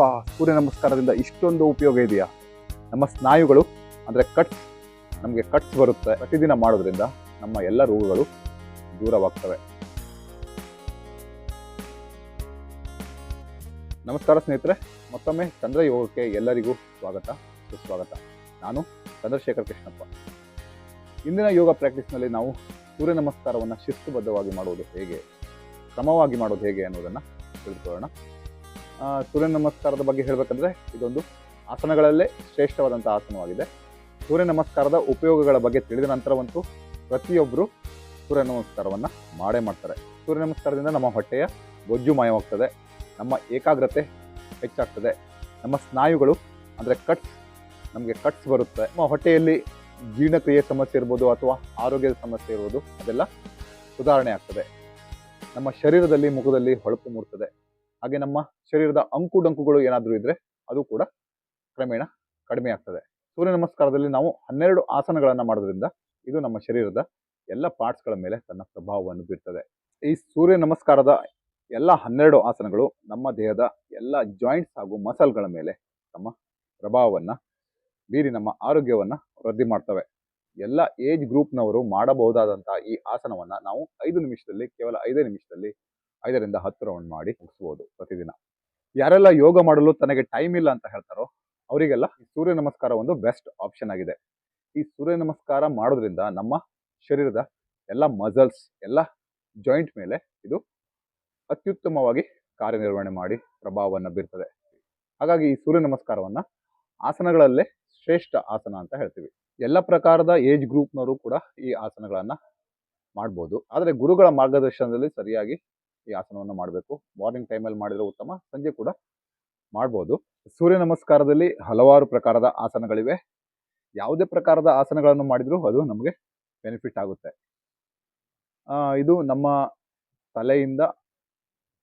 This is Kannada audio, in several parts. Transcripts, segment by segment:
ಏನಪ್ಪ ಸೂರ್ಯ ನಮಸ್ಕಾರದಿಂದ ಇಷ್ಟೊಂದು ಉಪಯೋಗ ಇದೆಯಾ? ನಮ್ಮ ಸ್ನಾಯುಗಳು ಅಂದರೆ ನಮಗೆ ಕಟ್ಸ್ ಬರುತ್ತೆ. ಪ್ರತಿದಿನ ಮಾಡೋದ್ರಿಂದ ನಮ್ಮ ಎಲ್ಲ ರೋಗಗಳು ದೂರವಾಗ್ತವೆ. ನಮಸ್ಕಾರ ಸ್ನೇಹಿತರೆ, ಮತ್ತೊಮ್ಮೆ ಚಂದ್ರ ಯೋಗಕ್ಕೆ ಎಲ್ಲರಿಗೂ ಸುಸ್ವಾಗತ. ನಾನು ಚಂದ್ರಶೇಖರ್ ಕೃಷ್ಣಪ್ಪ. ಇಂದಿನ ಯೋಗ ಪ್ರಾಕ್ಟೀಸ್ನಲ್ಲಿ ನಾವು ಸೂರ್ಯ ನಮಸ್ಕಾರವನ್ನು ಶಿಸ್ತುಬದ್ಧವಾಗಿ ಮಾಡುವುದು ಹೇಗೆ, ಕ್ರಮವಾಗಿ ಮಾಡೋದು ಹೇಗೆ ಅನ್ನೋದನ್ನು ತಿಳಿದುಕೊಳ್ಳೋಣ. ಸೂರ್ಯ ನಮಸ್ಕಾರದ ಬಗ್ಗೆ ಹೇಳಬೇಕಂದ್ರೆ ಇದೊಂದು ಆಸನಗಳಲ್ಲೇ ಶ್ರೇಷ್ಠವಾದಂಥ ಆಸನವಾಗಿದೆ. ಸೂರ್ಯ ನಮಸ್ಕಾರದ ಉಪಯೋಗಗಳ ಬಗ್ಗೆ ತಿಳಿದ ನಂತರವಂತೂ ಪ್ರತಿಯೊಬ್ಬರು ಸೂರ್ಯ ನಮಸ್ಕಾರವನ್ನು ಮಾಡೇ ಮಾಡ್ತಾರೆ. ಸೂರ್ಯ ನಮಸ್ಕಾರದಿಂದ ನಮ್ಮ ಹೊಟ್ಟೆಯ ಬೊಜ್ಜು ಮಾಯವಾಗ್ತದೆ, ನಮ್ಮ ಏಕಾಗ್ರತೆ ಹೆಚ್ಚಾಗ್ತದೆ, ನಮ್ಮ ಸ್ನಾಯುಗಳು ಅಂದರೆ ನಮಗೆ ಕಟ್ಸ್ ಬರುತ್ತೆ. ನಮ್ಮ ಹೊಟ್ಟೆಯಲ್ಲಿ ಜೀರ್ಣಕ್ರಿಯೆ ಸಮಸ್ಯೆ ಇರ್ಬೋದು ಅಥವಾ ಆರೋಗ್ಯದ ಸಮಸ್ಯೆ ಇರ್ಬೋದು, ಅದೆಲ್ಲ ಸುಧಾರಣೆ ಆಗ್ತದೆ. ನಮ್ಮ ಶರೀರದಲ್ಲಿ ಮುಖದಲ್ಲಿ ಹೊಳಪು ಮೂಡ್ತದೆ. ಹಾಗೆ ನಮ್ಮ ಶರೀರದ ಅಂಕುಡೊಂಕುಗಳು ಏನಾದರೂ ಇದ್ದರೆ ಅದು ಕೂಡ ಕ್ರಮೇಣ ಕಡಿಮೆ ಆಗ್ತದೆ. ಸೂರ್ಯ ನಮಸ್ಕಾರದಲ್ಲಿ ನಾವು 12 ಆಸನಗಳನ್ನು ಮಾಡೋದ್ರಿಂದ ಇದು ನಮ್ಮ ಶರೀರದ ಎಲ್ಲ ಪಾರ್ಟ್ಸ್ಗಳ ಮೇಲೆ ತನ್ನ ಪ್ರಭಾವವನ್ನು ಬೀರ್ತದೆ. ಈ ಸೂರ್ಯ ನಮಸ್ಕಾರದ ಎಲ್ಲ 12 ಆಸನಗಳು ನಮ್ಮ ದೇಹದ ಎಲ್ಲ ಜಾಯಿಂಟ್ಸ್ ಹಾಗೂ ಮಸಲ್ಗಳ ಮೇಲೆ ತಮ್ಮ ಪ್ರಭಾವವನ್ನು ಬೀರಿ ನಮ್ಮ ಆರೋಗ್ಯವನ್ನು ವೃದ್ಧಿ ಮಾಡ್ತವೆ. ಎಲ್ಲ ಏಜ್ ಗ್ರೂಪ್ನವರು ಮಾಡಬಹುದಾದಂಥ ಈ ಆಸನವನ್ನು ನಾವು ಕೇವಲ 5 ನಿಮಿಷದಲ್ಲಿ 5ರಿಂದ 10 ರೌಂಡ್ ಮಾಡಿ ಮುಗಿಸ್ಬೋದು ಪ್ರತಿದಿನ. ಯಾರೆಲ್ಲ ಯೋಗ ಮಾಡಲು ತನಗೆ ಟೈಮ್ ಇಲ್ಲ ಅಂತ ಹೇಳ್ತಾರೋ ಅವರಿಗೆಲ್ಲ ಈ ಸೂರ್ಯ ನಮಸ್ಕಾರ ಒಂದು ಬೆಸ್ಟ್ ಆಪ್ಷನ್ ಆಗಿದೆ. ಈ ಸೂರ್ಯ ನಮಸ್ಕಾರ ಮಾಡೋದ್ರಿಂದ ನಮ್ಮ ಶರೀರದ ಎಲ್ಲ ಮಸಲ್ಸ್, ಎಲ್ಲ ಜಾಯಿಂಟ್ ಮೇಲೆ ಇದು ಅತ್ಯುತ್ತಮವಾಗಿ ಕಾರ್ಯನಿರ್ವಹಣೆ ಮಾಡಿ ಪ್ರಭಾವವನ್ನು ಬೀರ್ತದೆ. ಹಾಗಾಗಿ ಈ ಸೂರ್ಯ ನಮಸ್ಕಾರವನ್ನು ಆಸನಗಳಲ್ಲೇ ಶ್ರೇಷ್ಠ ಆಸನ ಅಂತ ಹೇಳ್ತೀವಿ. ಎಲ್ಲ ಪ್ರಕಾರದ ಏಜ್ ಗ್ರೂಪ್ನವರು ಕೂಡ ಈ ಆಸನಗಳನ್ನು ಮಾಡ್ಬೋದು. ಆದರೆ ಗುರುಗಳ ಮಾರ್ಗದರ್ಶನದಲ್ಲಿ ಸರಿಯಾಗಿ ಈ ಆಸನವನ್ನು ಮಾಡಬೇಕು. ಮಾರ್ನಿಂಗ್ ಟೈಮಲ್ಲಿ ಮಾಡಿದರೆ ಉತ್ತಮ, ಸಂಜೆ ಕೂಡ ಮಾಡ್ಬೋದು. ಸೂರ್ಯ ನಮಸ್ಕಾರದಲ್ಲಿ ಹಲವಾರು ಪ್ರಕಾರದ ಆಸನಗಳಿವೆ. ಯಾವುದೇ ಪ್ರಕಾರದ ಆಸನಗಳನ್ನು ಮಾಡಿದರೂ ಅದು ನಮಗೆ ಬೆನಿಫಿಟ್ ಆಗುತ್ತೆ. ಇದು ನಮ್ಮ ತಲೆಯಿಂದ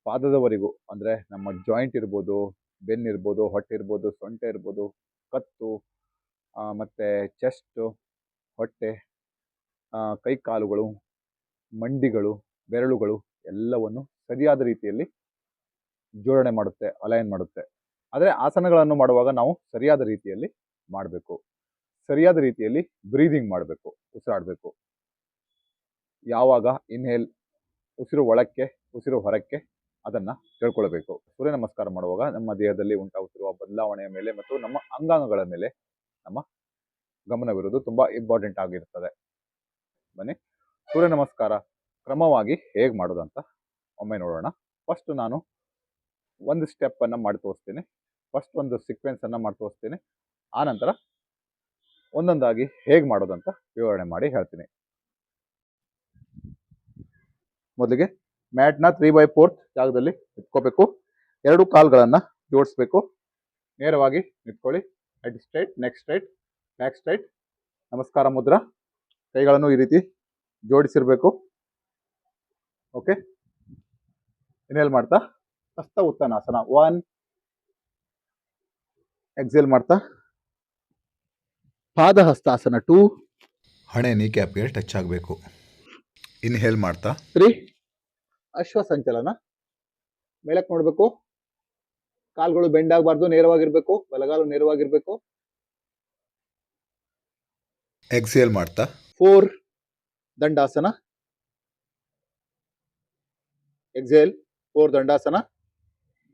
ಪಾದದವರೆಗೂ, ಅಂದರೆ ನಮ್ಮ ಜಾಯಿಂಟ್ ಇರ್ಬೋದು, ಬೆನ್ನಿರ್ಬೋದು, ಹೊಟ್ಟೆ ಇರ್ಬೋದು, ಸೊಂಟ ಇರ್ಬೋದು, ಕತ್ತು, ಮತ್ತು ಚೆಸ್ಟು, ಹೊಟ್ಟೆ, ಕೈ ಕಾಲುಗಳು, ಮಂಡಿಗಳು, ಬೆರಳುಗಳು ಎಲ್ಲವನ್ನು ಸರಿಯಾದ ರೀತಿಯಲ್ಲಿ ಜೋಡಣೆ ಮಾಡುತ್ತೆ, ಅಲೈನ್ ಮಾಡುತ್ತೆ. ಆದರೆ ಆಸನಗಳನ್ನು ಮಾಡುವಾಗ ನಾವು ಸರಿಯಾದ ರೀತಿಯಲ್ಲಿ ಮಾಡಬೇಕು. ಸರಿಯಾದ ರೀತಿಯಲ್ಲಿ ಬ್ರೀದಿಂಗ್ ಮಾಡಬೇಕು, ಉಸಿರಾಡಬೇಕು. ಯಾವಾಗ ಇನ್ಹೇಲ್, ಉಸಿರು ಒಳಕ್ಕೆ ಉಸಿರು ಹೊರಕ್ಕೆ, ಅದನ್ನು ತಿಳ್ಕೊಳ್ಬೇಕು. ಸೂರ್ಯ ನಮಸ್ಕಾರ ಮಾಡುವಾಗ ನಮ್ಮ ದೇಹದಲ್ಲಿ ಉಂಟಾಗುತ್ತಿರುವ ಬದಲಾವಣೆಯ ಮೇಲೆ ಮತ್ತು ನಮ್ಮ ಅಂಗಾಂಗಗಳ ಮೇಲೆ ನಮ್ಮ ಗಮನವಿರುವುದು ತುಂಬ ಇಂಪಾರ್ಟೆಂಟ್ ಆಗಿರ್ತದೆ. ಬನ್ನಿ ಸೂರ್ಯ ನಮಸ್ಕಾರ ಕ್ರಮವಾಗಿ ಹೇಗೆ ಮಾಡೋದಂತ ಒಮ್ಮೆ ನೋಡೋಣ. ಫಸ್ಟ್ ನಾನು ಒಂದು ಸ್ಟೆಪ್ಪನ್ನು ಮಾಡಿ ತೋರಿಸ್ತೀನಿ. ಫಸ್ಟ್ ಒಂದು ಸೀಕ್ವೆನ್ಸನ್ನು ಮಾಡಿ ತೋರಿಸ್ತೀನಿ. ಆನಂತರ ಒಂದೊಂದಾಗಿ ಹೇಗೆ ಮಾಡೋದಂತ ವಿವರಣೆ ಮಾಡಿ ಹೇಳ್ತೀನಿ. ಮೊದಲಿಗೆ ಮ್ಯಾಟ್ನ 3/4 ಜಾಗದಲ್ಲಿ ನಿಂತ್ಕೋಬೇಕು. 2 ಕಾಲುಗಳನ್ನು ಜೋಡಿಸ್ಬೇಕು. ನೇರವಾಗಿ ನಿಂತ್ಕೊಳ್ಳಿ. Head straight, neck straight, back straight. ನಮಸ್ಕಾರ ಮುದ್ರಾ. ಕೈಗಳನ್ನು ಈ ರೀತಿ ಜೋಡಿಸಿರಬೇಕು. ಓಕೆ. ಇನ್ಹೇಲ್ ಮಾಡ್ತಾ ಹಸ್ತ ಉತ್ಥಾನಾಸನ 1. ಎಕ್ಸೇಲ್ ಮಾಡ್ತಾ ಪಾದ ಹಸ್ತಾಸನ 2. ಹಣೆ ನೀ ಕ್ಯಾಪ್ಗೆ ಟಚ್ ಆಗಬೇಕು. ಇನ್ಹೇಲ್ ಮಾಡ್ತಾ 3. ಅಶ್ವ ಸಂಚಲನ. ಮೇಲಕ್ಕೆ ನೋಡಬೇಕು. ಕಾಲುಗಳು ಬೆಂಡ್ ಆಗಬಾರ್ದು, ನೇರವಾಗಿರ್ಬೇಕು. ಬಲಗಾಲು ನೇರವಾಗಿರ್ಬೇಕು. ಎಕ್ಸೇಲ್ ಮಾಡ್ತಾ 4. ದಂಡಾಸನ. ಎಕ್ಸೇಲ್ 4 ದಂಡಾಸನ.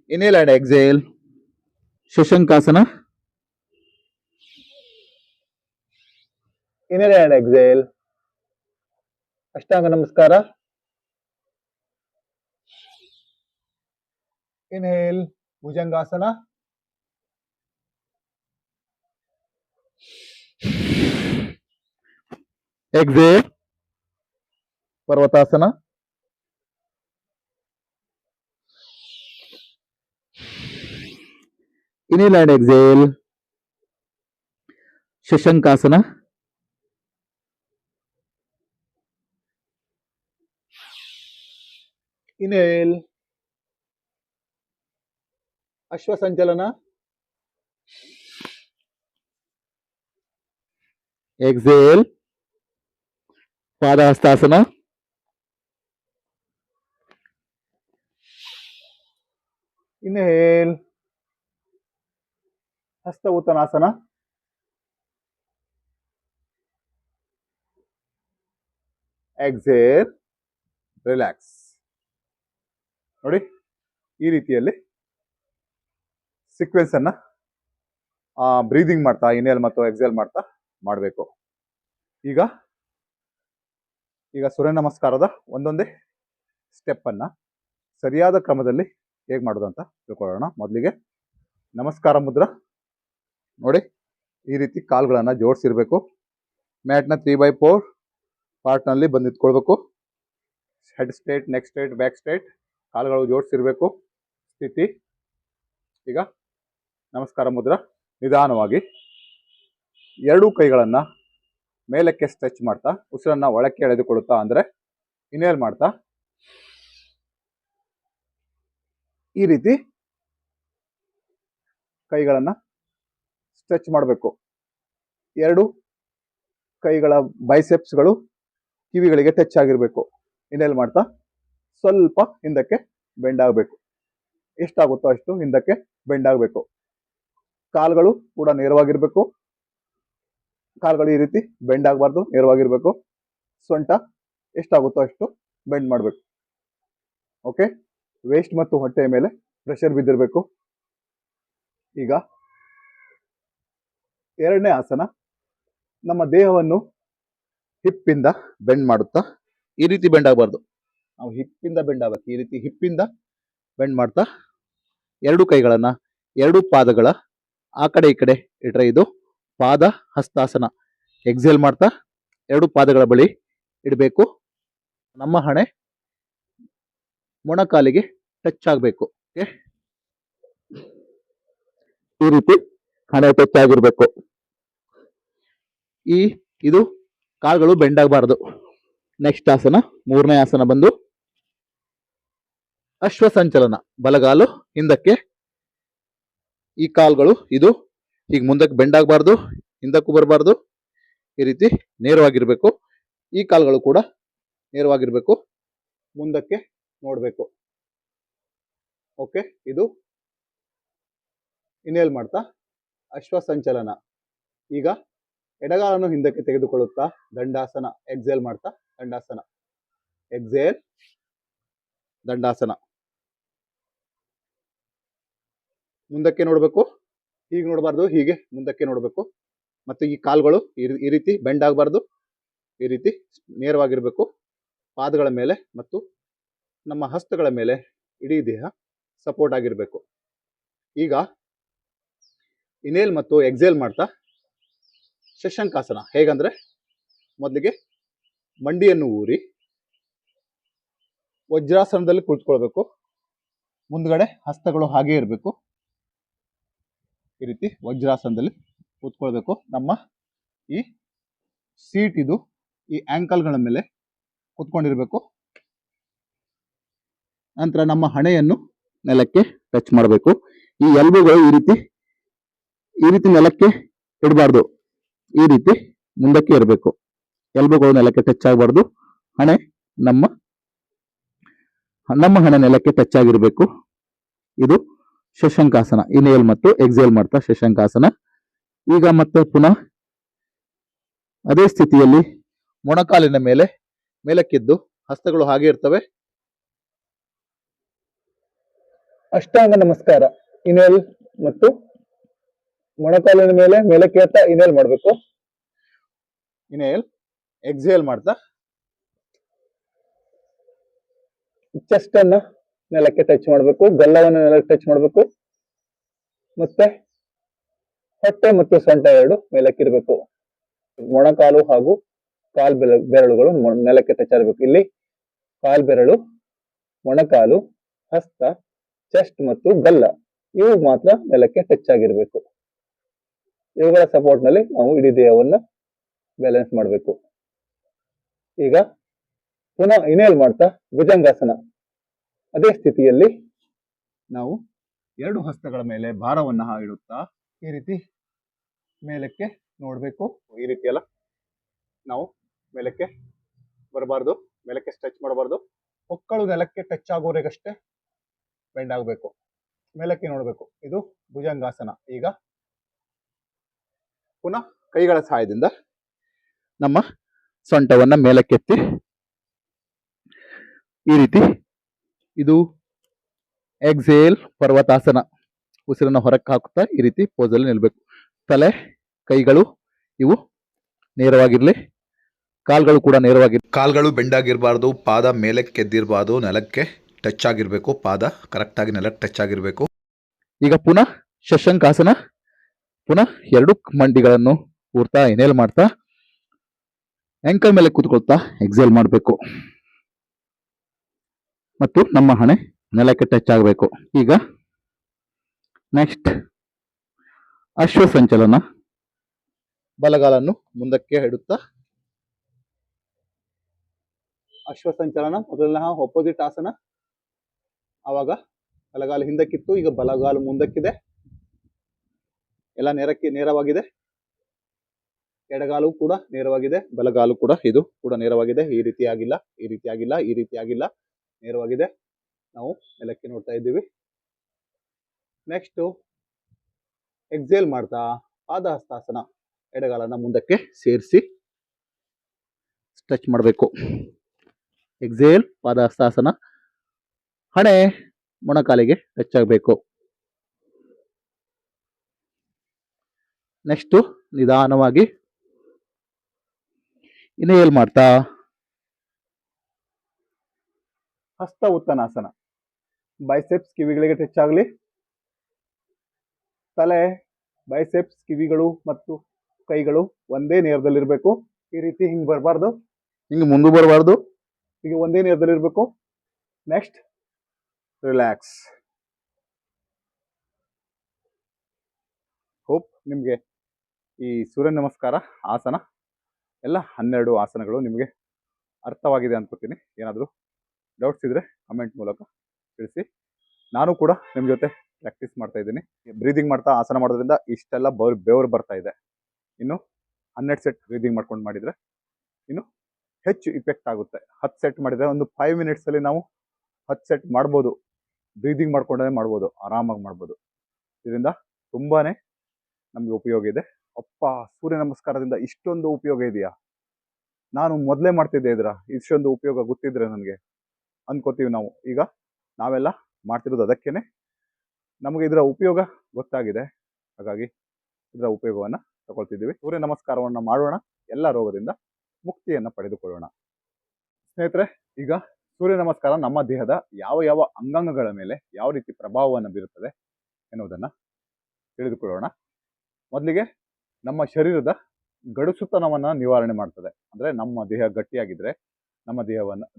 ಇನ್ಹೇಲ್ ಅಂಡ್ ಎಕ್ಸೇಲ್ ಶಶಂಕಾಸನ. ಇನ್ಹೇಲ್ ಅಂಡ್ ಎಕ್ಸೇಲ್ ಅಷ್ಟಾಂಗ ನಮಸ್ಕಾರ. ಇನ್ಹೇಲ್ ಭುಜಂಗಾಸನ. ಎಕ್ಸೇಲ್ ಪರ್ವತಾಸನ. ಇನ್ಹೇಲ್ ಅಂಡ್ ಎಕ್ಸೇಲ್ ಶಶಂಕಾಸನ. ಇನ್ಹೇಲ್ ಅಶ್ವ ಸಂಚಲನ. ಎಕ್ಸೇಲ್ ಪಾದಹಸ್ತಾಸನ. ಇನ್ಹೇಲ್ ಹಸ್ತ ಉತ್ತನಾಸನ. Exhale, relax. ನೋಡಿ, ಈ ರೀತಿಯಲ್ಲಿ ಸೀಕ್ವೆನ್ಸ್ ಅನ್ನ ಬ್ರೀದಿಂಗ್ ಮಾಡ್ತಾ ಇನ್ಹೇಲ್ ಮತ್ತು ಎಕ್ಸೇಲ್ ಮಾಡ್ತಾ ಮಾಡಬೇಕು. ಈಗ ಸೂರ್ಯ ನಮಸ್ಕಾರದ ಒಂದೊಂದೇ ಸ್ಟೆಪ್ ಅನ್ನ ಸರಿಯಾದ ಕ್ರಮದಲ್ಲಿ ಹೇಗೆ ಮಾಡೋದು ಅಂತ ತಿಳ್ಕೊಳ್ಳೋಣ. ಮೊದಲಿಗೆ ನಮಸ್ಕಾರ ಮುದ್ರ. ನೋಡಿ, ಈ ರೀತಿ ಕಾಲುಗಳನ್ನು ಜೋಡಿಸಿರ್ಬೇಕು. ಮ್ಯಾಟ್ನ 3/4 ಪಾರ್ಟ್ನಲ್ಲಿ ಬಂದು ನಿಂತ್ಕೊಳ್ಬೇಕು. Head straight, neck straight, back straight, ಕಾಲುಗಳು ಜೋಡಿಸಿರ್ಬೇಕು. ಸ್ಥಿತಿ. ಈಗ ನಮಸ್ಕಾರ ಮುದ್ರ. ನಿಧಾನವಾಗಿ ಎರಡೂ ಕೈಗಳನ್ನು ಮೇಲಕ್ಕೆ ಸ್ಟ್ರೆಚ್ ಮಾಡ್ತಾ ಉಸಿರನ್ನ ಒಳಕ್ಕೆ ಎಳೆದುಕೊಳ್ಳುತ್ತಾ, ಅಂದರೆ ಇನ್ಹೇಲ್ ಮಾಡ್ತಾ ಈ ರೀತಿ ಕೈಗಳನ್ನು ಸ್ಟ್ರೆಚ್ ಮಾಡಬೇಕು. ಎರಡು ಕೈಗಳ ಬೈಸೆಪ್ಸ್ಗಳು ಕಿವಿಗಳಿಗೆ ಟಚ್ ಆಗಿರಬೇಕು. ಇನ್ಹೇಲ್ ಮಾಡ್ತಾ ಸ್ವಲ್ಪ ಹಿಂದಕ್ಕೆ ಬೆಂಡ್ ಆಗಬೇಕು. ಎಷ್ಟಾಗುತ್ತೋ ಅಷ್ಟು ಹಿಂದಕ್ಕೆ ಬೆಂಡ್ ಆಗಬೇಕು. ಕಾಲುಗಳು ಕೂಡ ನೇರವಾಗಿರಬೇಕು. ಕಾಲುಗಳು ಈ ರೀತಿ ಬೆಂಡ್ ಆಗಬಾರ್ದು, ನೇರವಾಗಿರಬೇಕು. ಸೊಂಟ ಎಷ್ಟಾಗುತ್ತೋ ಅಷ್ಟು ಬೆಂಡ್ ಮಾಡಬೇಕು. ಓಕೆ. ವೇಸ್ಟ್ ಮತ್ತು ಹೊಟ್ಟೆಯ ಮೇಲೆ ಪ್ರೆಷರ್ ಬಿದ್ದಿರಬೇಕು. ಈಗ ಎರಡನೇ ಆಸನ. ನಮ್ಮ ದೇಹವನ್ನು ಹಿಪ್ಪಿಂದ ಬೆಂಡ್ ಮಾಡುತ್ತಾ, ಈ ರೀತಿ ಬೆಂಡ್ ಆಗಬಾರ್ದು, ನಾವು ಹಿಪ್ಪಿಂದ ಬೆಂಡ್ ಆಗಬೇಕು. ಈ ರೀತಿ ಹಿಪ್ಪಿಂದ ಬೆಂಡ್ ಮಾಡ್ತಾ ಎರಡು ಕೈಗಳನ್ನು ಎರಡು ಪಾದಗಳ ಆ ಕಡೆ ಈ ಕಡೆ ಇಟ್ರೆ ಇದು ಪಾದ ಹಸ್ತಾಸನ. ಎಕ್ಸೇಲ್ ಮಾಡ್ತಾ ಎರಡು ಪಾದಗಳ ಬಳಿ ಇಡಬೇಕು. ನಮ್ಮ ಹಣೆ ಮೊಣಕಾಲಿಗೆ ಟಚ್ ಆಗಬೇಕು. ಈ ರೀತಿ ಹಣೆ ಟಚ್ ಆಗಿರ್ಬೇಕು. ಇದು ಕಾಲುಗಳು ಬೆಂಡ್ ಆಗಬಾರ್ದು. ನೆಕ್ಸ್ಟ್ ಆಸನ, ಮೂರನೇ ಆಸನ ಬಂದು ಅಶ್ವಸಂಚಲನ. ಬಲಗಾಲು ಹಿಂದಕ್ಕೆ, ಈ ಕಾಲುಗಳು ಇದು ಈಗ ಮುಂದಕ್ಕೆ ಬೆಂಡ್ ಆಗಬಾರ್ದು, ಹಿಂದಕ್ಕೂ ಬರಬಾರ್ದು. ಈ ರೀತಿ ನೇರವಾಗಿರ್ಬೇಕು. ಈ ಕಾಲುಗಳು ಕೂಡ ನೇರವಾಗಿರ್ಬೇಕು, ಮುಂದಕ್ಕೆ ನೋಡಬೇಕು. ಓಕೆ. ಇದು ಇನ್ಹೇಲ್ ಮಾಡ್ತಾ ಅಶ್ವಸಂಚಲನ. ಈಗ ಎಡಗಾಲನ್ನು ಹಿಂದಕ್ಕೆ ತೆಗೆದುಕೊಳ್ಳುತ್ತಾ ದಂಡಾಸನ. ಎಕ್ಸೇಲ್ ಮಾಡ್ತಾ ದಂಡಾಸನ. ಎಕ್ಸೇಲ್, ದಂಡಾಸನ. ಮುಂದಕ್ಕೆ ನೋಡಬೇಕು, ಹೀಗೆ ನೋಡಬಾರ್ದು, ಹೀಗೆ ಮುಂದಕ್ಕೆ ನೋಡಬೇಕು. ಮತ್ತು ಈ ಕಾಲುಗಳು ಈ ರೀತಿ ಬೆಂಡ್ ಆಗಬಾರ್ದು, ಈ ರೀತಿ ನೇರವಾಗಿರಬೇಕು. ಪಾದಗಳ ಮೇಲೆ ಮತ್ತು ನಮ್ಮ ಹಸ್ತಗಳ ಮೇಲೆ ಇಡೀ ದೇಹ ಸಪೋರ್ಟ್ ಆಗಿರಬೇಕು. ಈಗ ಇನ್ಹೇಲ್ ಮತ್ತು ಎಕ್ಸೇಲ್ ಮಾಡ್ತಾ ಶಶಂಕಾಸನ. ಹೇಗಂದ್ರೆ, ಮೊದಲಿಗೆ ಮಂಡಿಯನ್ನು ಊರಿ ವಜ್ರಾಸನದಲ್ಲಿ ಕುಳಿತುಕೊಳ್ಬೇಕು. ಮುಂದ್ಗಡೆ ಹಸ್ತಗಳು ಹಾಗೆ ಇರಬೇಕು. ಈ ರೀತಿ ವಜ್ರಾಸನದಲ್ಲಿ ಕೂತ್ಕೊಳ್ಬೇಕು. ನಮ್ಮ ಈ ಸೀಟ್ ಇದು ಈ ಆಂಕಲ್ಗಳ ಮೇಲೆ ಕೂತ್ಕೊಂಡಿರ್ಬೇಕು. ನಂತರ ನಮ್ಮ ಹಣೆಯನ್ನು ನೆಲಕ್ಕೆ ಟಚ್ ಮಾಡಬೇಕು. ಈ ಎಲ್ಬುಗಳು ಈ ರೀತಿ ನೆಲಕ್ಕೆ ಇಡಬಾರ್ದು, ಈ ರೀತಿ ಮುಂದಕ್ಕೆ ಇರಬೇಕು. ಎಲ್ಬುಗಳು ನೆಲಕ್ಕೆ ಟಚ್ ಆಗಬಾರ್ದು. ಹಣೆ ನಮ್ಮ ಹಣೆ ನೆಲಕ್ಕೆ ಟಚ್ ಆಗಿರಬೇಕು. ಇದು ಶಶಂಕಾಸನ. ಇನ್ಹೇಲ್ ಮತ್ತು ಎಕ್ಸೇಲ್ ಮಾಡ್ತಾ ಶಶಂಕಾಸನ. ಈಗ ಮತ್ತೆ ಪುನಃ ಅದೇ ಸ್ಥಿತಿಯಲ್ಲಿ ಮೊಣಕಾಲಿನ ಮೇಲೆ ಮೇಲಕ್ಕೆದ್ದು ಹಸ್ತಗಳು ಹಾಗೆ ಇರ್ತವೆ. ಅಷ್ಟಾಂಗ ನಮಸ್ಕಾರ. ಇನ್ಹೇಲ್ ಮತ್ತು ಮೊಣಕಾಲಿನ ಮೇಲೆ ಮೇಲಕ್ಕೆ ಎತ್ತಾ ಇನ್ಹೇಲ್ ಮಾಡಬೇಕು. ಇನ್ಹೇಲ್, ಎಕ್ಸೇಲ್ ಮಾಡ್ತಾ ಚೆಸ್ಟ್ ಅನ್ನ ನೆಲಕ್ಕೆ ಟಚ್ ಮಾಡಬೇಕು. ಗಲ್ಲವನ್ನು ನೆಲಕ್ಕೆ ಟಚ್ ಮಾಡಬೇಕು. ಮತ್ತೆ ಹೊಟ್ಟೆ ಮತ್ತು ಸೊಂಟ ಎರಡು ಮೇಲಕ್ಕಿರಬೇಕು. ಮೊಣಕಾಲು ಹಾಗೂ ಕಾಲ್ ಬೆರಳುಗಳು ನೆಲಕ್ಕೆ ಟಚ್ ಆಗಬೇಕು. ಇಲ್ಲಿ ಕಾಲ್ ಬೆರಳು, ಮೊಣಕಾಲು, ಹಸ್ತ, ಚೆಸ್ಟ್ ಮತ್ತು ಗಲ್ಲ ಇವು ಮಾತ್ರ ನೆಲಕ್ಕೆ ಟಚ್ ಆಗಿರಬೇಕು. ಇವುಗಳ ಸಪೋರ್ಟ್ ನಲ್ಲಿ ನಾವು ಇಡೀ ದೇಹವನ್ನ ಬ್ಯಾಲೆನ್ಸ್ ಮಾಡಬೇಕು. ಈಗ ಪುನಃ ಇನ್ಹೇಲ್ ಮಾಡ್ತಾ ಭುಜಂಗಾಸನ. ಅದೇ ಸ್ಥಿತಿಯಲ್ಲಿ ನಾವು ಎರಡು ಹಸ್ತಗಳ ಮೇಲೆ ಭಾರವನ್ನ ಇಡುತ್ತಾ ಈ ರೀತಿ ಮೇಲಕ್ಕೆ ನೋಡಬೇಕು. ಈ ರೀತಿ ಎಲ್ಲ ನಾವು ಮೇಲಕ್ಕೆ ಬರಬಾರ್ದು, ಮೇಲಕ್ಕೆ ಸ್ಟ್ರೆಚ್ ಮಾಡಬಾರ್ದು. ಹೊಕ್ಕಳು ನೆಲಕ್ಕೆ ಟಚ್ ಆಗೋರೆಗಷ್ಟೇ ಬೆಂಡ್ ಆಗಬೇಕು. ಮೇಲಕ್ಕೆ ನೋಡಬೇಕು. ಇದು ಭುಜಂಗಾಸನ. ಈಗ ಪುನಃ ಕೈಗಳ ಸಹಾಯದಿಂದ ನಮ್ಮ ಸೊಂಟವನ್ನು ಮೇಲಕ್ಕೆತ್ತಿ ಈ ರೀತಿ, ಇದು ಎಕ್ಸೇಲ್ ಪರ್ವತಾಸನ. ಉಸಿರನ್ನು ಹೊರಕ್ಕೆ ಹಾಕುತ್ತಾ ಈ ರೀತಿ ಪೋಸಲ್ಲಿ ನಿಲ್ಲಬೇಕು. ತಲೆ, ಕೈಗಳು ಇವು ನೇರವಾಗಿರಲಿ, ಕಾಲ್ಗಳು ಕೂಡ ನೇರವಾಗಿರಲಿ. ಕಾಲ್ಗಳು ಬೆಂಡಾಗಿರಬಾರ್ದು, ಪಾದ ಮೇಲಕ್ಕೆ ಎದ್ದಿರಬಾರ್ದು, ನೆಲಕ್ಕೆ ಟಚ್ ಆಗಿರಬೇಕು, ಪಾದ ಕರೆಕ್ಟಾಗಿ ನೆಲಕ್ಕೆ ಟಚ್ ಆಗಿರಬೇಕು. ಈಗ ಪುನಃ ಶಶಂಕಾಸನ. ಪುನಃ ಎರಡು ಮಂಡಿಗಳನ್ನು ಊರ್ತಾ ಇನೇಲ್ ಮಾಡ್ತಾ ಆಂಕಲ್ ಮೇಲೆ ಕೂತ್ಕೊಳ್ತಾ ಎಕ್ಸೇಲ್ ಮಾಡಬೇಕು ಮತ್ತು ನಮ್ಮ ಹಣೆ ನೆಲಕ್ಕೆ ಟಚ್ ಆಗಬೇಕು. ಈಗ ನೆಕ್ಸ್ಟ್ ಅಶ್ವ ಸಂಚಲನ. ಬಲಗಾಲನ್ನು ಮುಂದಕ್ಕೆ ಇಡುತ್ತಾ ಅಶ್ವ ಸಂಚಲನ. ಮೊದಲನೇ ಅಪೋಸಿಟ್ ಆಸನ. ಆವಾಗ ಬಲಗಾಲು ಹಿಂದಕ್ಕಿತ್ತು, ಈಗ ಬಲಗಾಲು ಮುಂದಕ್ಕಿದೆ, ಎಲ್ಲ ನೇರವಾಗಿದೆ. ಎಡಗಾಲು ಕೂಡ ನೇರವಾಗಿದೆ, ಬಲಗಾಲು ಕೂಡ ಇದು ಕೂಡ ನೇರವಾಗಿದೆ. ಈ ರೀತಿ ಆಗಿಲ್ಲ, ಈ ರೀತಿ ಆಗಿಲ್ಲ, ಈ ರೀತಿ ಆಗಿಲ್ಲ, ನೇರವಾಗಿದೆ. ನಾವು ನೆಲಕ್ಕೆ ನೋಡ್ತಾ ಇದ್ದೀವಿ. ನೆಕ್ಸ್ಟ್ ಎಕ್ಸೇಲ್ ಮಾಡ್ತಾ ಪಾದಹಸ್ತಾಸನ. ಎಡಗಾಲನ್ನ ಮುಂದಕ್ಕೆ ಸೇರಿಸಿ ಸ್ಟ್ರೆಚ್ ಮಾಡಬೇಕು. ಎಕ್ಸೇಲ್ ಪಾದಹಸ್ತಾಸನ. ಹಣೆ ಮೊಣಕಾಲಿಗೆ ಟಚ್ ಆಗಬೇಕು. ನೆಕ್ಸ್ಟ್ ನಿಧಾನವಾಗಿ ಇನ್ಹೇಲ್ ಮಾಡ್ತಾ ಹಸ್ತ ಉತ್ತನಾಸನ. ಬೈಸೆಪ್ಸ್ ಕಿವಿಗಳಿಗೆ ಟಚ್ ಆಗಲಿ. ತಲೆ, ಬೈಸೆಪ್ಸ್, ಕಿವಿಗಳು ಮತ್ತು ಕೈಗಳು ಒಂದೇ ನೇರದಲ್ಲಿರಬೇಕು. ಈ ರೀತಿ ಹಿಂಗೆ ಬರಬಾರ್ದು, ಹಿಂಗೆ ಮುಂದೆ ಬರಬಾರ್ದು, ಹೀಗೆ ಒಂದೇ ನೇರದಲ್ಲಿರಬೇಕು. Next relax. ಹೋಪ್ ನಿಮಗೆ ಈ ಸೂರ್ಯ ನಮಸ್ಕಾರ ಆಸನ ಎಲ್ಲ 12 ಆಸನಗಳು ನಿಮಗೆ ಅರ್ಥವಾಗಿದೆ ಅನ್ಕೋತೀನಿ. ಏನಾದರೂ ಡೌಟ್ಸ್ ಇದ್ದರೆ ಕಮೆಂಟ್ ಮೂಲಕ ತಿಳಿಸಿ. ನಾನು ಕೂಡ ನಿಮ್ಮ ಜೊತೆ ಪ್ರಾಕ್ಟೀಸ್ ಮಾಡ್ತಾ ಇದ್ದೀನಿ. ಬ್ರೀದಿಂಗ್ ಮಾಡ್ತಾ ಆಸನ ಮಾಡೋದ್ರಿಂದ ಇಷ್ಟೆಲ್ಲ ಬೆವರು ಬರ್ತಾ ಇದೆ. ಇನ್ನು 12 ಸೆಟ್ ಬ್ರೀದಿಂಗ್ ಮಾಡ್ಕೊಂಡು ಮಾಡಿದರೆ ಇನ್ನು ಹೆಚ್ಚು ಇಫೆಕ್ಟ್ ಆಗುತ್ತೆ. 10 ಸೆಟ್ ಮಾಡಿದರೆ ಒಂದು 5 ಮಿನಿಟ್ಸಲ್ಲಿ ನಾವು 10 ಸೆಟ್ ಮಾಡ್ಬೋದು. ಬ್ರೀದಿಂಗ್ ಮಾಡ್ಕೊಂಡೇ ಮಾಡ್ಬೋದು, ಆರಾಮಾಗಿ ಮಾಡ್ಬೋದು. ಇದರಿಂದ ತುಂಬಾ ನಮಗೆ ಉಪಯೋಗ ಇದೆ. ಅಪ್ಪ, ಸೂರ್ಯ ನಮಸ್ಕಾರದಿಂದ ಇಷ್ಟೊಂದು ಉಪಯೋಗ ಇದೆಯಾ, ನಾನು ಮೊದಲೇ ಮಾಡ್ತಿದ್ದೆ ಇದರ ಇಷ್ಟೊಂದು ಉಪಯೋಗ ಗೊತ್ತಿದ್ರೆ ನನಗೆ ಅನ್ಕೋತೀವಿ ನಾವು. ಈಗ ನಾವೆಲ್ಲ ಮಾಡ್ತಿರೋದು ಅದಕ್ಕೇನೆ. ನಮಗೆ ಇದರ ಉಪಯೋಗ ಗೊತ್ತಾಗಿದೆ, ಹಾಗಾಗಿ ಇದರ ಉಪಯೋಗವನ್ನು ತಗೊಳ್ತಿದ್ದೀವಿ. ಸೂರ್ಯ ನಮಸ್ಕಾರವನ್ನು ಮಾಡೋಣ, ಎಲ್ಲ ರೋಗದಿಂದ ಮುಕ್ತಿಯನ್ನು ಪಡೆದುಕೊಳ್ಳೋಣ. ಸ್ನೇಹಿತರೆ, ಈಗ ಸೂರ್ಯ ನಮಸ್ಕಾರ ನಮ್ಮ ದೇಹದ ಯಾವ ಯಾವ ಅಂಗಾಂಗಗಳ ಮೇಲೆ ಯಾವ ರೀತಿ ಪ್ರಭಾವವನ್ನು ಬೀರುತ್ತದೆ ಎನ್ನುವುದನ್ನು ತಿಳಿದುಕೊಳ್ಳೋಣ. ಮೊದಲಿಗೆ ನಮ್ಮ ಶರೀರದ ಗಡುಸುತನವನ್ನು ನಿವಾರಣೆ ಮಾಡ್ತದೆ. ಅಂದರೆ ನಮ್ಮ ದೇಹ ಗಟ್ಟಿಯಾಗಿದ್ದರೆ ನಮ್ಮ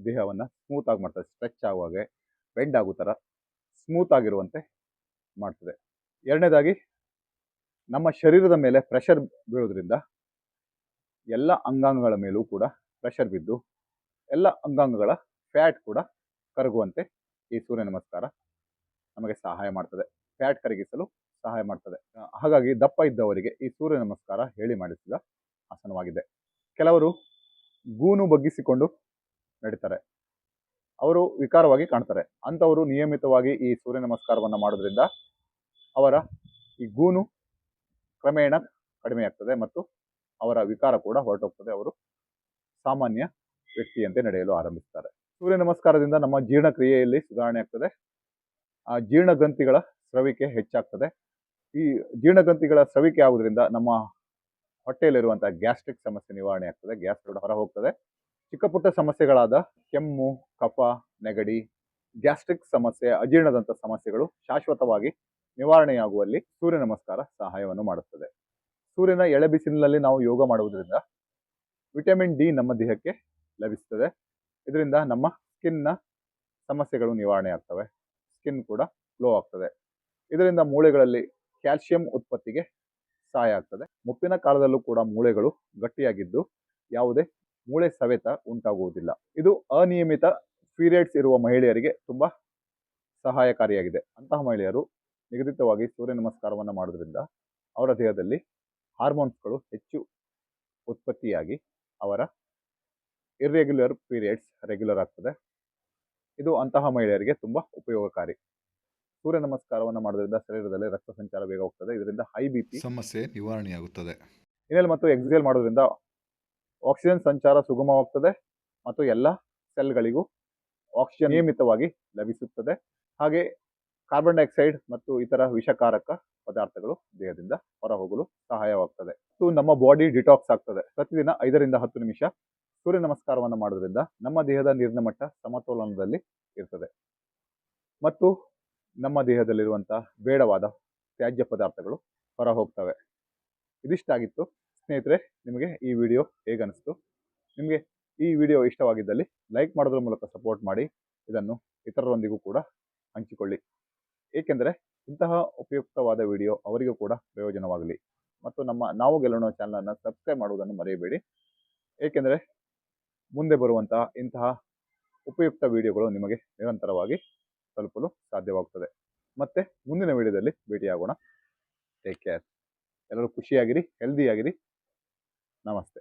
ದೇಹವನ್ನು ಸ್ಮೂತ್ ಆಗಿ ಮಾಡ್ತದೆ. ಸ್ಟ್ರೆಚ್ ಆಗುವಾಗೆ, ಬೆಂಡ್ ಆಗೋ ಥರ ಸ್ಮೂತ್ ಆಗಿರುವಂತೆ ಮಾಡ್ತದೆ. ಎರಡನೇದಾಗಿ, ನಮ್ಮ ಶರೀರದ ಮೇಲೆ ಪ್ರೆಷರ್ ಬೀಳೋದ್ರಿಂದ ಎಲ್ಲ ಅಂಗಾಂಗಗಳ ಮೇಲೂ ಕೂಡ ಪ್ರೆಷರ್ ಬಿದ್ದು ಎಲ್ಲ ಅಂಗಾಂಗಗಳ ಫ್ಯಾಟ್ ಕೂಡ ಕರಗುವಂತೆ ಈ ಸೂರ್ಯ ನಮಸ್ಕಾರ ನಮಗೆ ಸಹಾಯ ಮಾಡ್ತದೆ. ಫ್ಯಾಟ್ ಕರಗಿಸಲು ಸಹಾಯ ಮಾಡ್ತದೆ. ಹಾಗಾಗಿ ದಪ್ಪ ಇದ್ದವರಿಗೆ ಈ ಸೂರ್ಯ ನಮಸ್ಕಾರ ಹೇಳಿ ಮಾಡಿಸಿದ ಆಸನವಾಗಿದೆ. ಕೆಲವರು ಗೂನು ಬಗ್ಗಿಸಿಕೊಂಡು ನಡೀತಾರೆ, ಅವರು ವಿಕಾರವಾಗಿ ಕಾಣ್ತಾರೆ. ಅಂಥವರು ನಿಯಮಿತವಾಗಿ ಈ ಸೂರ್ಯ ನಮಸ್ಕಾರವನ್ನು ಮಾಡೋದ್ರಿಂದ ಅವರ ಈ ಗೂನು ಕ್ರಮೇಣ ಕಡಿಮೆ ಆಗ್ತದೆ ಮತ್ತು ಅವರ ವಿಕಾರ ಕೂಡ ಹೊರಟೋಗ್ತದೆ. ಅವರು ಸಾಮಾನ್ಯ ವ್ಯಕ್ತಿಯಂತೆ ನಡೆಯಲು ಆರಂಭಿಸ್ತಾರೆ. ಸೂರ್ಯ ನಮಸ್ಕಾರದಿಂದ ನಮ್ಮ ಜೀರ್ಣಕ್ರಿಯೆಯಲ್ಲಿ ಸುಧಾರಣೆ ಆಗ್ತದೆ. ಆ ಜೀರ್ಣಗ್ರಂಥಿಗಳ ಸ್ರವಿಕೆ ಹೆಚ್ಚಾಗ್ತದೆ. ಈ ಜೀರ್ಣಗ್ರಂಥಿಗಳ ಸ್ರವಿಕೆ ಆಗೋದ್ರಿಂದ ನಮ್ಮ ಹೊಟ್ಟೆಯಲ್ಲಿರುವಂತಹ ಗ್ಯಾಸ್ಟ್ರಿಕ್ ಸಮಸ್ಯೆ ನಿವಾರಣೆ ಆಗ್ತದೆ. ಗ್ಯಾಸ್ ಕೂಡ ಹೊರ ಹೋಗ್ತದೆ. ಚಿಕ್ಕ ಪುಟ್ಟ ಸಮಸ್ಯೆಗಳಾದ ಕೆಮ್ಮು, ಕಫ, ನೆಗಡಿ, ಗ್ಯಾಸ್ಟ್ರಿಕ್ ಸಮಸ್ಯೆ, ಅಜೀರ್ಣದಂಥ ಸಮಸ್ಯೆಗಳು ಶಾಶ್ವತವಾಗಿ ನಿವಾರಣೆಯಾಗುವಲ್ಲಿ ಸೂರ್ಯ ನಮಸ್ಕಾರ ಸಹಾಯವನ್ನು ಮಾಡುತ್ತದೆ. ಸೂರ್ಯನ ಎಳೆಬಿಸಿಲಿನಲ್ಲಿ ನಾವು ಯೋಗ ಮಾಡುವುದರಿಂದ ವಿಟಮಿನ್ ಡಿ ನಮ್ಮ ದೇಹಕ್ಕೆ ಲಭಿಸುತ್ತದೆ. ಇದರಿಂದ ನಮ್ಮ ಸ್ಕಿನ್ನ ಸಮಸ್ಯೆಗಳು ನಿವಾರಣೆ ಆಗ್ತವೆ. ಸ್ಕಿನ್ ಕೂಡ ಗ್ಲೋ ಆಗ್ತದೆ. ಇದರಿಂದ ಮೂಳೆಗಳಲ್ಲಿ ಕ್ಯಾಲ್ಸಿಯಂ ಉತ್ಪತ್ತಿಗೆ ಸಹಾಯ ಆಗ್ತದೆ. ಮುಪ್ಪಿನ ಕಾಲದಲ್ಲೂ ಕೂಡ ಮೂಳೆಗಳು ಗಟ್ಟಿಯಾಗಿದ್ದು ಯಾವುದೇ ಮೂಳೆ ಸವೆತ ಉಂಟಾಗುವುದಿಲ್ಲ. ಇದು ಅನಿಯಮಿತ ಪೀರಿಯಡ್ಸ್ ಇರುವ ಮಹಿಳೆಯರಿಗೆ ತುಂಬ ಸಹಾಯಕಾರಿಯಾಗಿದೆ. ಅಂತಹ ಮಹಿಳೆಯರು ನಿಗದಿತವಾಗಿ ಸೂರ್ಯ ನಮಸ್ಕಾರವನ್ನು ಮಾಡೋದ್ರಿಂದ ಅವರ ದೇಹದಲ್ಲಿ ಹಾರ್ಮೋನ್ಸ್ಗಳು ಹೆಚ್ಚು ಉತ್ಪತ್ತಿಯಾಗಿ ಅವರ ಇರ್ರೆಗ್ಯುಲರ್ ಪೀರಿಯಡ್ಸ್ ರೆಗ್ಯುಲರ್ ಆಗ್ತದೆ. ಇದು ಅಂತಹ ಮಹಿಳೆಯರಿಗೆ ತುಂಬ ಉಪಯೋಗಕಾರಿ. ಸೂರ್ಯ ನಮಸ್ಕಾರವನ್ನು ಮಾಡೋದ್ರಿಂದ ಶರೀರದಲ್ಲಿ ರಕ್ತ ಸಂಚಾರ ಬೇಗ ಹೋಗ್ತದೆ. ಇದರಿಂದ ಹೈ ಬಿ ಪಿ ಸಮಸ್ಯೆ ನಿವಾರಣೆಯಾಗುತ್ತದೆ. ಇನ್ಹೇಲ್ ಮತ್ತು ಎಕ್ಸೇಲ್ ಮಾಡೋದ್ರಿಂದ ಆಕ್ಸಿಜನ್ ಸಂಚಾರ ಸುಗಮವಾಗ್ತದೆ ಮತ್ತು ಎಲ್ಲ ಸೆಲ್ಗಳಿಗೂ ಆಕ್ಸಿಜನ್ ನಿಯಮಿತವಾಗಿ ಲಭಿಸುತ್ತದೆ. ಹಾಗೆ ಕಾರ್ಬನ್ ಡೈಆಕ್ಸೈಡ್ ಮತ್ತು ಇತರ ವಿಷಕಾರಕ ಪದಾರ್ಥಗಳು ದೇಹದಿಂದ ಹೊರಹೋಗಲು ಸಹಾಯವಾಗ್ತದೆ. ಮತ್ತು ನಮ್ಮ ಬಾಡಿ ಡಿಟಾಕ್ಸ್ ಆಗ್ತದೆ. ಪ್ರತಿದಿನ 5ರಿಂದ 10 ನಿಮಿಷ ಸೂರ್ಯ ನಮಸ್ಕಾರವನ್ನು ಮಾಡೋದ್ರಿಂದ ನಮ್ಮ ದೇಹದ ನೀರಿನ ಮಟ್ಟ ಸಮತೋಲನದಲ್ಲಿ ಇರ್ತದೆ ಮತ್ತು ನಮ್ಮ ದೇಹದಲ್ಲಿರುವಂತಹ ಬೇಡವಾದ ತ್ಯಾಜ್ಯ ಪದಾರ್ಥಗಳು ಹೊರ ಹೋಗ್ತವೆ. ಇದಿಷ್ಟಾಗಿತ್ತು ಸ್ನೇಹಿತರೆ. ನಿಮಗೆ ಈ ವಿಡಿಯೋ ಹೇಗನಿಸ್ತು? ನಿಮಗೆ ಈ ವಿಡಿಯೋ ಇಷ್ಟವಾಗಿದ್ದಲ್ಲಿ ಲೈಕ್ ಮಾಡೋದ್ರ ಮೂಲಕ ಸಪೋರ್ಟ್ ಮಾಡಿ, ಇದನ್ನು ಇತರರೊಂದಿಗೂ ಕೂಡ ಹಂಚಿಕೊಳ್ಳಿ. ಏಕೆಂದರೆ ಇಂತಹ ಉಪಯುಕ್ತವಾದ ವಿಡಿಯೋ ಅವರಿಗೂ ಕೂಡ ಪ್ರಯೋಜನವಾಗಲಿ. ಮತ್ತು ನಾವು ಗೆಲ್ಲೋಣ ಚಾನಲನ್ನು ಸಬ್ಸ್ಕ್ರೈಬ್ ಮಾಡುವುದನ್ನು ಮರೆಯಬೇಡಿ. ಏಕೆಂದರೆ ಮುಂದೆ ಬರುವಂತಹ ಇಂತಹ ಉಪಯುಕ್ತ ವಿಡಿಯೋಗಳು ನಿಮಗೆ ನಿರಂತರವಾಗಿ ತಲುಪಲು ಸಾಧ್ಯವಾಗುತ್ತದೆ. ಮತ್ತೆ ಮುಂದಿನ ವಿಡಿಯೋದಲ್ಲಿ ಭೇಟಿಯಾಗೋಣ. Take care. ಎಲ್ಲರೂ ಖುಷಿಯಾಗಿರಿ, ಹೆಲ್ದಿಯಾಗಿರಿ. ನಮಸ್ತೆ.